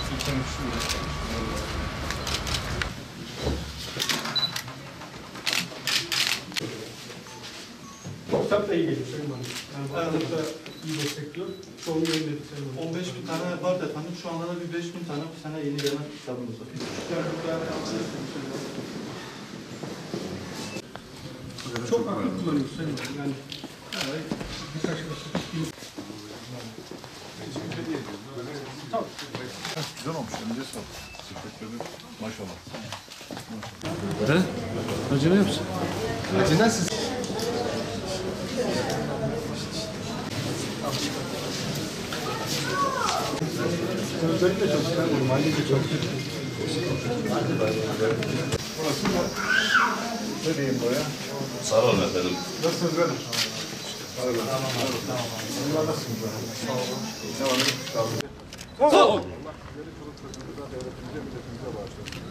Kitap da iyi geliyor Sayın Valim. Yani bu da iyi destekliyor. Çoğunu yayınladık Sayın Valim. 15.000 tane var efendim. Şu anda da bir 5.000 tane bu sene yeni gelen kitabımız var. Çok aktif kullanıyoruz Sayın Valim. Yani birkaç Güzel olmuş. Önce sağ ol. Teşekkür ederim. Maşallah. He? Acı ne yapsın? Acı nasıl? Özellikle çalışkan, normalde çalışkan. Burası mı? Ne diyeyim buraya? Sağ olun efendim. Nasılsınız benim? Tamam. Allah nasılsınız? Sağ olun. Ne var? Sağ olun. Milletimize bağışlasın.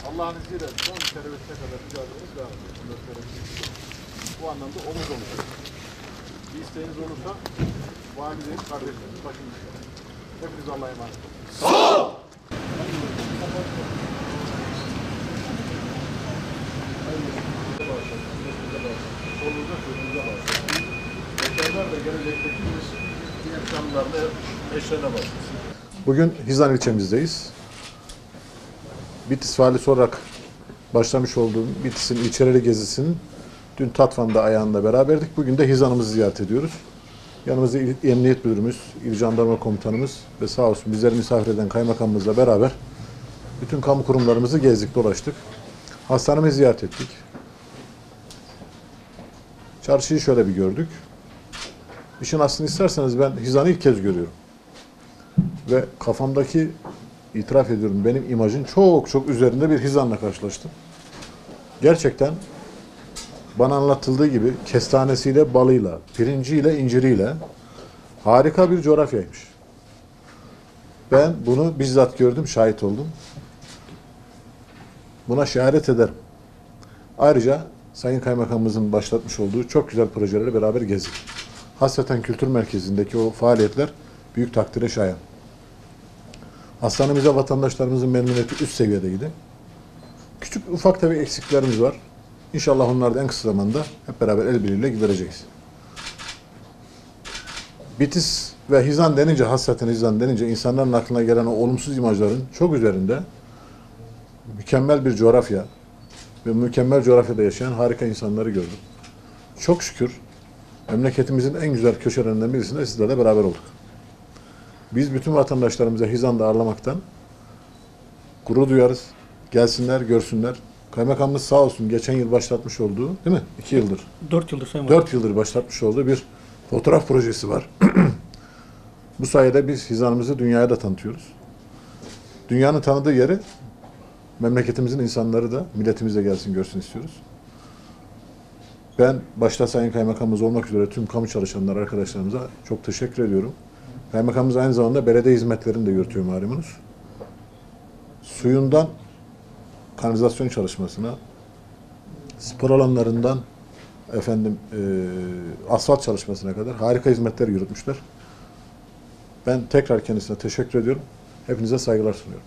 Allah'ın izniyle son teröriste kadar mücadelemiz devam ediyor. Bu anlamda omuz omuz. Bir isteğiniz olursa valideyim, kardeşlerimiz, başımızda. Hepiniz Allah'a emanet olun. Sağ ol! Solunuza sözünüze bağışlasın. Yeterler de gelecekteki yaşamlarla eşlerine başlasın. Bugün Hizan ilçemizdeyiz. Bitlis valisi olarak başlamış olduğum Bitlis'in ilçeleri gezisinin dün Tatvan'da ayağında beraberdik. Bugün de Hizan'ımızı ziyaret ediyoruz. Yanımızda Emniyet Müdürümüz, İl Jandarma Komutanımız ve sağ olsun bizleri misafir eden kaymakamımızla beraber bütün kamu kurumlarımızı gezdik, dolaştık. Hastanemizi ziyaret ettik. Çarşıyı şöyle bir gördük. İşin aslını isterseniz ben Hizan'ı ilk kez görüyorum. Ve kafamdaki, itiraf ediyorum, benim imajın çok üzerinde bir Hizan'la karşılaştım. Gerçekten bana anlatıldığı gibi kestanesiyle, balıyla, pirinciyle, inciriyle harika bir coğrafyaymış. Ben bunu bizzat gördüm, şahit oldum. Buna şehadet ederim. Ayrıca Sayın Kaymakamımızın başlatmış olduğu çok güzel projelerle beraber gezdik. Hasreten Kültür Merkezi'ndeki o faaliyetler büyük takdire şayan. Hastanemize vatandaşlarımızın memnuniyeti üst seviyedeydi. Küçük ufak tefek eksiklerimiz var. İnşallah onları da en kısa zamanda hep beraber el birliğiyle gidereceğiz. Bitlis ve Hizan denince, hasreten Hizan denince insanların aklına gelen o olumsuz imajların çok üzerinde mükemmel bir coğrafya ve mükemmel coğrafyada yaşayan harika insanları gördüm. Çok şükür memleketimizin en güzel köşelerinden birisinde sizlerle beraber olduk. Biz bütün vatandaşlarımıza Hizan'da ağırlamaktan gurur duyarız. Gelsinler, görsünler. Kaymakamımız sağ olsun geçen yıl başlatmış olduğu, değil mi? 2 yıldır. 4 yıldır Sayın Valim. 4 yıldır başlatmış olduğu bir fotoğraf projesi var. Bu sayede biz Hizan'ımızı dünyaya da tanıtıyoruz. Dünyanın tanıdığı yeri memleketimizin insanları da milletimiz de gelsin görsün istiyoruz. Ben başta Sayın Kaymakamımız olmak üzere tüm kamu çalışanlar arkadaşlarımıza çok teşekkür ediyorum. Kaymakamımız aynı zamanda belediye hizmetlerini de yürütüyor malumunuz. Suyundan kanalizasyon çalışmasına, spor alanlarından asfalt çalışmasına kadar harika hizmetler yürütmüşler. Ben tekrar kendisine teşekkür ediyorum. Hepinize saygılar sunuyorum.